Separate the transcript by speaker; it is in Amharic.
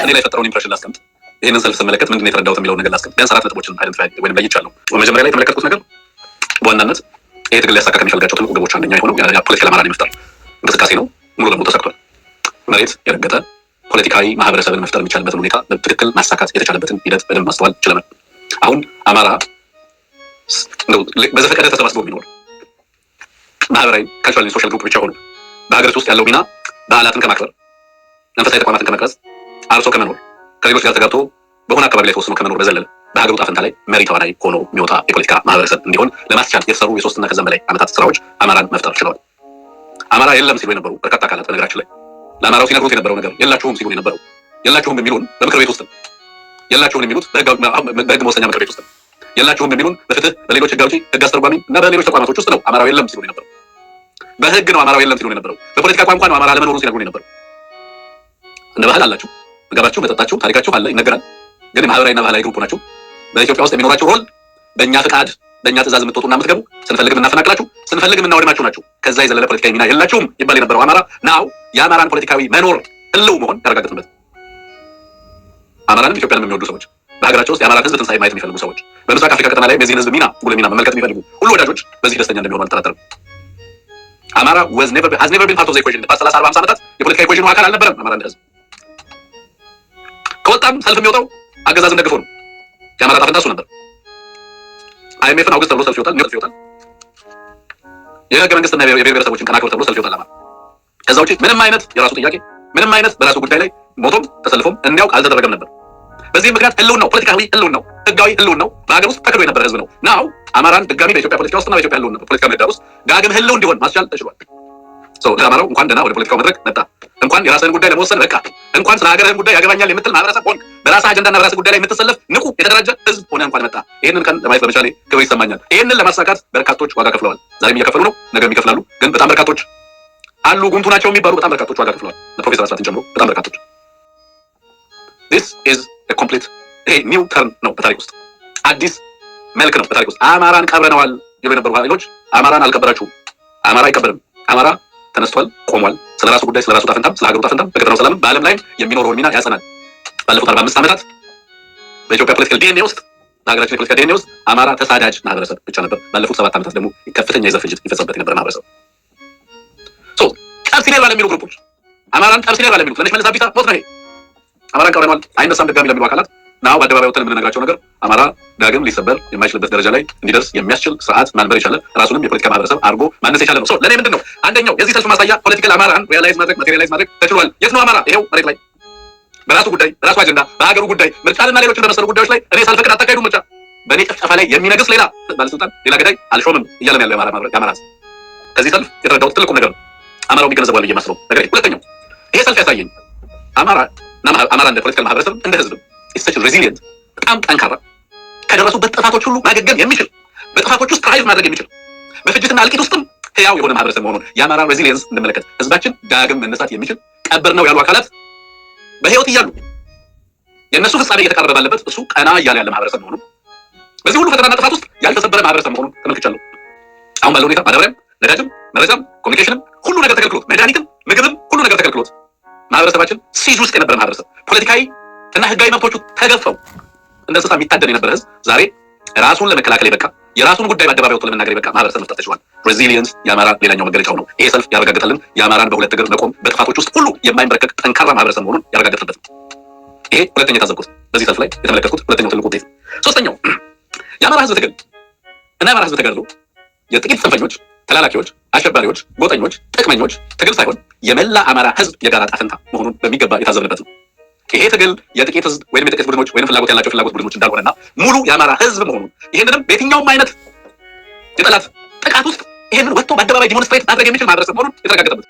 Speaker 1: እኔ ላይ የፈጠረውን ኢምፕሬሽን ላስቀምጥ። ይህንን ሰልፍ ስመለከት ምንድን ነው የተረዳሁት የሚለውን ነገር ላስቀምጥ። ቢያንስ 4 ነጥቦችን አይደንቲፋይ ወይም ለይቻለሁ። መጀመሪያ ላይ የተመለከትኩት ነገር በዋናነት ይሄ ትግል ሊያሳካ ከሚፈልጋቸው ትልቁ ግቦች አንደኛ የሆነው የፖለቲካል አማራን የመፍጠር እንቅስቃሴ ነው። ሙሉ ለሙሉ ተሳክቷል። መሬት የረገጠ ፖለቲካዊ ማህበረሰብን መፍጠር የሚቻልበትን ሁኔታ በትክክል ማሳካት የተቻለበትን ሂደት በደንብ ማስተዋል ችለናል። አሁን አማራ በዘፈቀደ ተሰባስበው የሚኖር ማህበራዊ ካልቸራል ሶሻል ግሩፕ ብቻ ሆኑ በሀገሪቱ ውስጥ ያለው ሚና በዓላትን ከማክበር መንፈሳዊ ተቋማትን ከመቅረጽ አርሶ ከመኖር ከሌሎች ጋር ተጋብቶ በሆነ አካባቢ ላይ ተወስኖ ከመኖር በዘለለ በሀገሩ ዕጣ ፈንታ ላይ መሪ ተዋናይ ሆኖ የሚወጣ የፖለቲካ ማህበረሰብ እንዲሆን ለማስቻል የተሰሩ የ3 እና ከዛም በላይ ዓመታት ስራዎች አማራን መፍጠር ችለዋል። አማራ የለም ሲሉ የነበሩ በርካታ አካላት በነገራችን ላይ ለአማራው ሲነግሩት የነበረው ነገር የላችሁም ሲሉ የነበረው የላችሁም የሚሉን በምክር ቤት ውስጥ ነው። የላችሁም የሚሉት በህግ መወሰኛ ምክር ቤት ውስጥ ነው። የላችሁም የሚሉን በፍትህ በሌሎች ህግ አውጪ ህግ አስተርጓሚ እና በሌሎች ተቋማቶች ውስጥ ነው። አማራው የለም ሲሉ የነበረው በህግ ነው። አማራው የለም ሲሉ የነበረው በፖለቲካ ቋንቋ ነው። አማራ ለመኖሩን ሲነግሩን የነበረው እንደ ባህል አላችሁ፣ ምግባችሁ፣ መጠጣችሁ፣ ታሪካችሁ አለ ይነገራል። ግን ማህበራዊና ባህላዊ ግሩፕ ናችሁ። በኢትዮጵያ ውስጥ የሚኖራችሁ ሮል በእኛ ፍቃድ በእኛ ትእዛዝ የምትወጡና የምትገቡ ስንፈልግ የምናፈናቅላችሁ ስንፈልግ የምናወድማችሁ ናችሁ። ከዛ የዘለለ ፖለቲካዊ ሚና የላችሁም ይባል የነበረው አማራ ናው የአማራን ፖለቲካዊ መኖር ህልው መሆን ያረጋግጥበት። አማራንም ኢትዮጵያንም የሚወዱ ሰዎች በሀገራቸው ውስጥ የአማራን ህዝብ ትንሳኤ ማየት የሚፈልጉ ሰዎች በምስራቅ አፍሪካ ቀጠና ላይ የዚህን ህዝብ ሚና ጉልህ ሚና መመልከት የሚፈልጉ ሁሉ ወዳጆች በዚህ ደስተኛ እንደሚሆኑ አልጠራጠርም። አማራ has never been part of the equation በ 30-40 ዓመታት የፖለቲካ ኢኩዌሽኑ አካል አልነበረም። አማራ እንደ ህዝብ ከወጣም ሰልፍ የሚወጣው አገዛዝን ደግፎ ነው። የአማራ ጣፈንታ እሱ ነበር። አይኤምኤፍን አውግዝ ተብሎ ሰልፍ ይወጣል፣ ኒውዮርክ ይወጣል። የህገ መንግስትና የብሔር ብሔረሰቦችን ቀን አክብር ተብሎ ሰልፍ ይወጣል አማራ። ከዛ ውጪ ምንም አይነት የራሱ ጥያቄ ምንም አይነት በራሱ ጉዳይ ላይ ሞቶም ተሰልፎም እንዲያውቅ አልተደረገም ነበር። በዚህ ምክንያት ህልውን ነው፣ ፖለቲካዊ ህልውን ነው፣ ህጋዊ ህልውን ነው፣ በሀገር ውስጥ ተክዶ የነበረ ህዝብ ነው። ናው አማራን ድጋሚ በኢትዮጵያ ፖለቲካ ውስጥና በኢትዮጵያ ህልውን ፖለቲካ ምህዳር ውስጥ ዳግም ህልው እንዲሆን ማስቻል ተችሏል። ለአማራው እንኳን ደህና ወደ ፖለቲካው መድረክ መጣ፣ እንኳን የራስህን ጉዳይ ለመወሰን በቃ፣ እንኳን ስለ ሀገርህን ጉዳይ ያገባኛል የምትል ማህበረሰብ ሆንክ፣ በራስህ አጀንዳና በራስህ ጉዳይ ላይ የምትሰለፍ ንቁ የተደራጀ ህዝብ ሆነ እንኳን መጣ። ይህንን ቀን ለማየት በመቻሌ ክብር ይሰማኛል። ይህንን ለማሳካት በርካቶች ዋጋ ከፍለዋል። ዛሬም እየከፈሉ ነው፣ ነገም ይከፍላሉ። ግን በጣም በርካቶች አሉ፣ ጉምቱ ናቸው የሚባሉ በጣም በርካቶች ዋጋ ከፍለዋል። ለፕሮፌሰር አስራትን ጨምሮ በጣም በርካቶች። this is a complete ኒው ተርን ነው በታሪክ ውስጥ አዲስ መልክ ነው በታሪክ ውስጥ። አማራን ቀብረነዋል ይሉ የነበሩ ኃይሎች አማራን አልቀበራችሁም። አማራ አይቀበርም። አማራ ተነስቷል፣ ቆሟል። ስለራሱ ጉዳይ ስለራሱ ጣፈንታም ስለ ሀገሩ ጣፈንታም በቀጠናው ሰላም በዓለም ላይ የሚኖረውን ሚና ያጸናል። ባለፉት 45 ዓመታት በኢትዮጵያ ፖለቲካል ዲኤንኤ ውስጥ በሀገራችን የፖለቲካ ዲኤንኤ ውስጥ አማራ ተሳዳጅ ማህበረሰብ ብቻ ነበር። ባለፉት 7 ዓመታት ደግሞ ከፍተኛ የዘር ፍጅት ይፈጸምበት የነበረ ማህበረሰብ። ጠብሲኔር ባለ የሚሉ ግሩፖች አማራን ጠብሲኔር ባለ የሚሉት ለነሽ መልስ አቢሳ ሞት ነው ይሄ። አማራን ቀብረነዋል አይነሳም ድጋሚ ለሚሉ አካላት ናው በአደባባይ ወጥተን የምንነግራቸው ነገር አማራ ዳግም ሊሰበር የማይችልበት ደረጃ ላይ እንዲደርስ የሚያስችል ስርዓት ማንበር የቻለ ራሱንም የፖለቲካ ማህበረሰብ አድርጎ ማነስ የቻለ ነው። ለእኔ ምንድን ነው አንደኛው የዚህ ሰልፍ ማሳያ ፖለቲካል አማራን ሪያላይዝ ማድረግ ማቴሪያላይዝ ማድረግ ተችሏል። የት ነው አማራ? ይሄው መሬት ላይ በራሱ ጉዳይ በራሱ አጀንዳ በሀገሩ ጉዳይ ምርጫንና ሌሎችን በመሰሉ ጉዳዮች ላይ እኔ ሳልፈቅድ አታካሂዱ ምርጫ በእኔ ጭፍጨፋ ላይ የሚነግስ ሌላ ባለስልጣን ሌላ ገዳይ አልሾምም እያለን ያለው የአማራ ህዝብ ከዚህ ሰልፍ የተረዳሁት ትልቁ ነገር ነው። አማራው የሚገነዘበዋል ብዬ የማስበው ነገር ሁለተኛው ይሄ ሰልፍ ያሳየኝ አማራ እንደ ፖለቲካል ማህበረሰብ እንደ ህዝብ ኢስቸ ሬዚሊየንት በጣም ጠንካራ ከደረሱበት ጥፋቶች ሁሉ ማገገም የሚችል በጥፋቶች ውስጥ ትራይቭ ማድረግ የሚችል በፍጅትና እልቂት ውስጥም ህያው የሆነ ማህበረሰብ መሆኑን የአማራ ሬዚሊየንስ እንመለከት። ህዝባችን ዳግም መነሳት የሚችል ቀብር ነው ያሉ አካላት በህይወት እያሉ የእነሱ ፍጻሜ እየተቃረበ ባለበት እሱ ቀና እያለ ያለ ማህበረሰብ መሆኑን በዚህ ሁሉ ፈተናና ጥፋት ውስጥ ያልተሰበረ ማህበረሰብ መሆኑን ተመልክቻለሁ። አሁን ባለው ሁኔታ ማዳበሪያም፣ ነዳጅም፣ መረጃም፣ ኮሚኒኬሽንም ሁሉ ነገር ተከልክሎት መድኃኒትም፣ ምግብም ሁሉ ነገር ተከልክሎት ማህበረሰባችን ሲዝ ውስጥ የነበረ ማህበረሰብ ፖለቲካዊ እና ህጋዊ መብቶቹ ተገፈው እንደ እንስሳ የሚታደን የነበረ ህዝብ ዛሬ ራሱን ለመከላከል የበቃ የራሱን ጉዳይ በአደባባይ ወጥቶ ለመናገር የበቃ ማህበረሰብ መፍጠር ተችሏል። ሬዚሊየንስ የአማራ ሌላኛው መገለጫው ነው። ይሄ ሰልፍ ያረጋግጠልን የአማራን በሁለት እግር መቆም በጥፋቶች ውስጥ ሁሉ የማይንበረከክ ጠንካራ ማህበረሰብ መሆኑን ያረጋግጥበት ነው። ይሄ ሁለተኛ የታዘብኩት በዚህ ሰልፍ ላይ የተመለከትኩት ሁለተኛው ትልቁ ውጤት። ሶስተኛው የአማራ ህዝብ ትግል እና የአማራ ህዝብ ተጋድሎ የጥቂት ጽንፈኞች፣ ተላላኪዎች፣ አሸባሪዎች፣ ጎጠኞች፣ ጥቅመኞች ትግል ሳይሆን የመላ አማራ ህዝብ የጋራ ጣፈንታ መሆኑን በሚገባ የታዘብንበት ነው። ይሄ ትግል የጥቂት ህዝብ ወይም የጥቂት ቡድኖች ወይም ፍላጎት ያላቸው ፍላጎት ቡድኖች እንዳልሆነና ሙሉ የአማራ ህዝብ መሆኑን ይሄንንም በየትኛውም አይነት የጠላት ጥቃት ውስጥ ይሄንን ወጥቶ በአደባባይ ዲሞንስትሬት ማድረግ የሚችል ማህበረሰብ መሆኑን የተረጋገጠበት